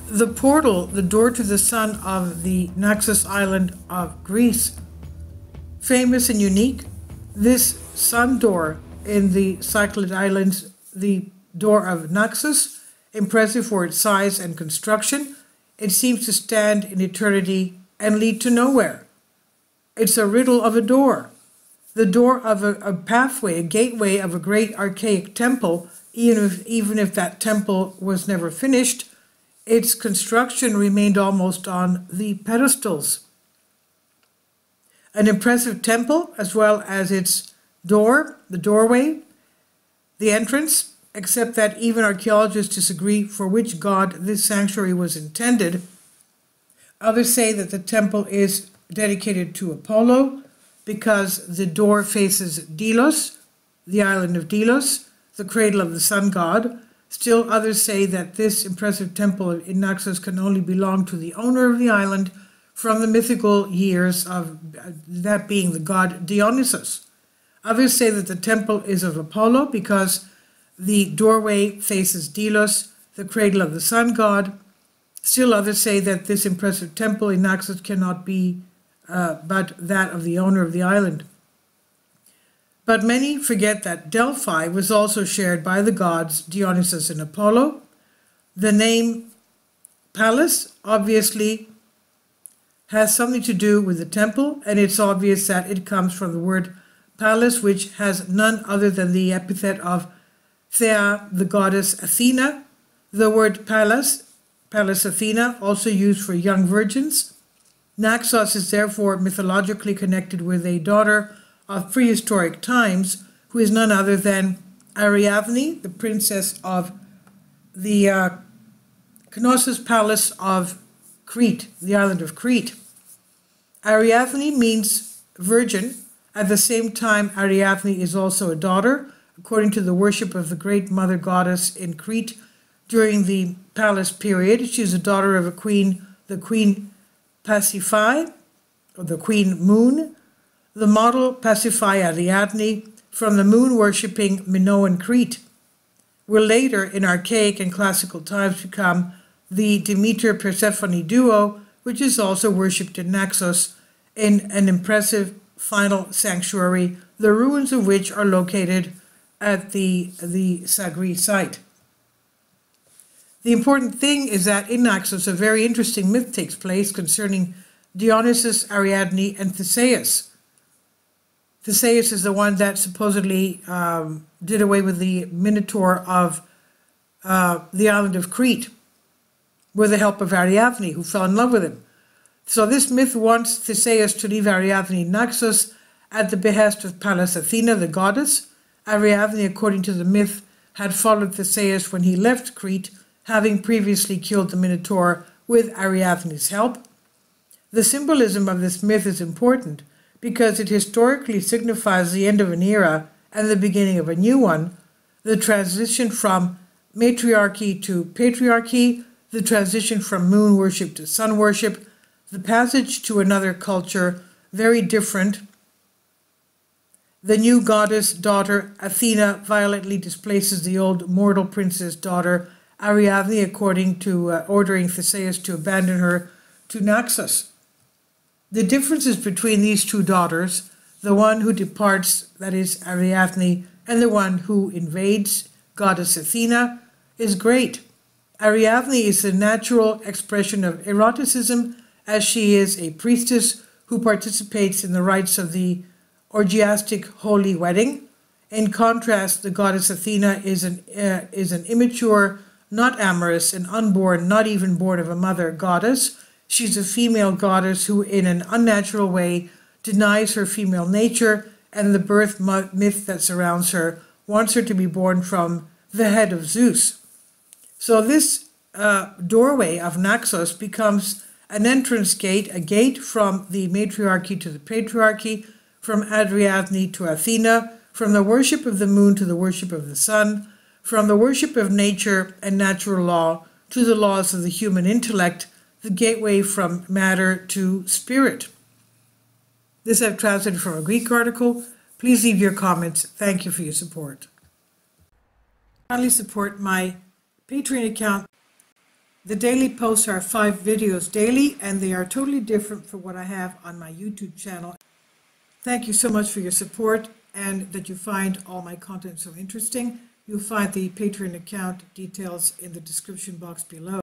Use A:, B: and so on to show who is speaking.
A: The portal, the door to the sun of the Naxos island of Greece, famous and unique. This sun door in the Cyclid Islands, the door of Naxos, impressive for its size and construction. It seems to stand in eternity and lead to nowhere. It's a riddle of a door. The door of a pathway, a gateway of a great archaic temple, even if that temple was never finished, its construction remained almost on the pedestals. An impressive temple, as well as its door, the doorway, the entrance, except that even archaeologists disagree for which god this sanctuary was intended. Others say that the temple is dedicated to Apollo because the door faces Delos, the island of Delos, the cradle of the sun god. Still others say that this impressive temple in Naxos can only belong to the owner of the island from the mythical years of that being the god Dionysus. Others say that the temple is of Apollo because the doorway faces Delos, the cradle of the sun god. Still others say that this impressive temple in Naxos cannot be but that of the owner of the island. But many forget that Delphi was also shared by the gods Dionysus and Apollo. The name palace obviously has something to do with the temple, and it's obvious that it comes from the word palace, which has none other than the epithet of Thea, the goddess Athena. The word Pallas Athena, also used for young virgins. Naxos is therefore mythologically connected with a daughter of prehistoric times, who is none other than Ariadne, the princess of the Knossos Palace of Crete, the island of Crete. Ariadne means virgin. At the same time, Ariadne is also a daughter, according to the worship of the great mother goddess in Crete during the palace period. She is a daughter of a queen, the Queen Pasiphae, or the Queen Moon. The model Pasiphae Ariadne from the moon-worshipping Minoan Crete will later, in archaic and classical times, become the Demeter-Persephone duo, which is also worshipped in Naxos in an impressive final sanctuary, the ruins of which are located at the Sagri site. The important thing is that in Naxos a very interesting myth takes place concerning Dionysus, Ariadne, and Theseus. Theseus is the one that supposedly did away with the Minotaur of the island of Crete with the help of Ariadne, who fell in love with him. So this myth wants Theseus to leave Ariadne in Naxos at the behest of Pallas Athena, the goddess. Ariadne, according to the myth, had followed Theseus when he left Crete, having previously killed the Minotaur with Ariadne's help. The symbolism of this myth is important because it historically signifies the end of an era and the beginning of a new one, the transition from matriarchy to patriarchy, the transition from moon worship to sun worship, the passage to another culture, very different. The new goddess daughter, Athena, violently displaces the old mortal princess daughter, Ariadne, according to ordering Theseus to abandon her to Naxos. The differences between these two daughters, the one who departs, that is Ariadne, and the one who invades, goddess Athena, is great. Ariadne is the natural expression of eroticism, as she is a priestess who participates in the rites of the orgiastic holy wedding. In contrast, the goddess Athena is an immature, not amorous, and unborn, not even born of a mother goddess. She's a female goddess who, in an unnatural way, denies her female nature and the birth myth that surrounds her, wants her to be born from the head of Zeus. So this doorway of Naxos becomes an entrance gate, a gate from the matriarchy to the patriarchy, from Ariadne to Athena, from the worship of the moon to the worship of the sun, from the worship of nature and natural law to the laws of the human intellect, the gateway from matter to spirit. This I've translated from a Greek article. Please leave your comments. Thank you for your support. Kindly support my Patreon account The daily posts are 5 videos daily, and they are totally different from what I have on my YouTube channel. Thank you so much for your support and that you find all my content so interesting. You'll find the Patreon account details in the description box below.